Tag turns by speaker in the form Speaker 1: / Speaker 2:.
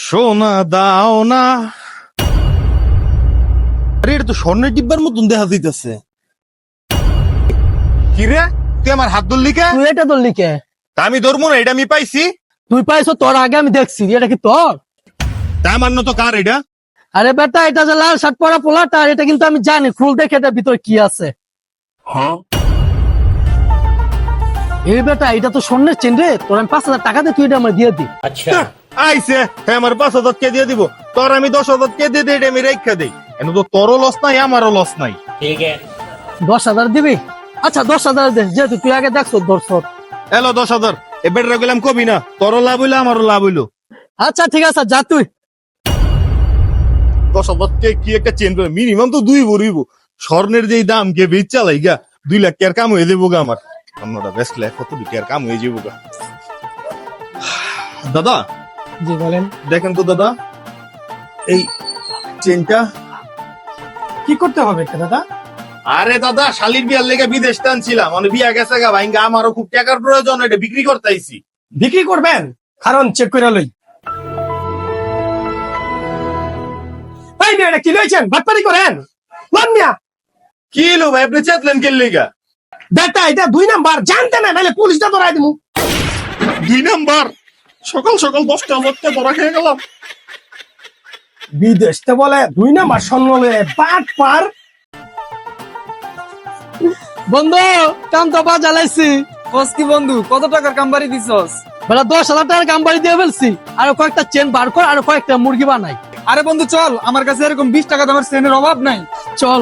Speaker 1: সোনা দাও না। আরে এটা তো স্বর্ণের ডিব্বার মতন দেখা যাইতেছে। কি রে, তুই আমার হাত ধরলি কে?
Speaker 2: তুই এটা তোর লিখে
Speaker 1: তা আমি ধরবো না, এটা আমি পাইছি।
Speaker 2: তুই পাইছো, তোর আগে আমি দেখছি, এটা কি তোর?
Speaker 1: তা আমার তো কার এটা?
Speaker 2: আরে বেটা, এটা যে লাল শার্ট পরা পোলাটা, এটা কিন্তু আমি জানি। খুল দেখে এটার ভিতরে কি আছে। এই বেটা, এটা তো স্বর্ণের চেন রে। তোর আমি 5,000 টাকা দিয়ে তুই এটা আমার দিয়ে দি।
Speaker 1: আইসে হ্যাঁ, আমার 5,000 কে দিয়ে দিব। তোর আমি 10,000 কে দিয়ে দিই, এটা আমি রেখা দেই। এনে তো তোরও লস নাই, আমারও লস নাই।
Speaker 2: 10,000 দিবি? আচ্ছা 10,000 দে, যেহেতু তুই আগে দেখছো দর্শক।
Speaker 1: এলো 10,000। এ বেটা গেলাম কবি না, তোরও লাভ হইলো আমারও লাভ হইলো।
Speaker 2: আচ্ছা ঠিক আছে, যা তুই।
Speaker 1: 10,000 কে কি একটা চেন করে মিনিমাম তো 2 ভরিব। স্বর্ণের যেই দাম কে বেচ চালাই গা, 2 লাখ টাকার কাম হয়ে যাবো গা আমার। অন্যটা বেচলে কত টাকার কাম হয়ে যাবো গা। দাদা
Speaker 2: জি বলেন।
Speaker 1: দেখেন তো দাদা, এই চেনটা।
Speaker 2: কি করতে হবে এটা দাদা?
Speaker 1: আরে দাদা, শালির বিয়ার লেগে বিদেশ টানছিলাম, মানে বিয়া গেছে গা ভাইঙ্গা, আমারও খুব টাকার প্রয়োজন, এটা বিক্রি করতে আইছি।
Speaker 2: বিক্রি করবেন? কারণ চেক করে লই। এই মেয়েটা কি লইছেন? বাটপারি করেন লন মিয়া।
Speaker 1: কি লো ভাই, আপনি চেতলেন কে লেগা?
Speaker 2: বেটা এটা 2 নাম্বার, জানতে না নাহলে পুলিশটা ধরাই দিমু।
Speaker 1: 2 নাম্বার? সকাল সকাল 10টা বাজতে ধরা খেয়ে গেলাম।
Speaker 2: বিদেশতে বলে 2 নাম্বার স্বর্ণ লয়ে বাটপার। বন্ধু কাম তো বাজালাইছি।
Speaker 3: কস কি বন্ধু, কত টাকার কামবাড়ি দিছস?
Speaker 2: বেটা 10,000 টাকার কাম বাড়ি দিয়ে ফেলছি। আর কয়েকটা চেন বার কর, আর কয়েকটা মুরগি বানাই।
Speaker 3: আরে বন্ধু চল, আমার কাছে এরকম 20 টাকা দামের চেনের অভাব নাই।
Speaker 2: চল।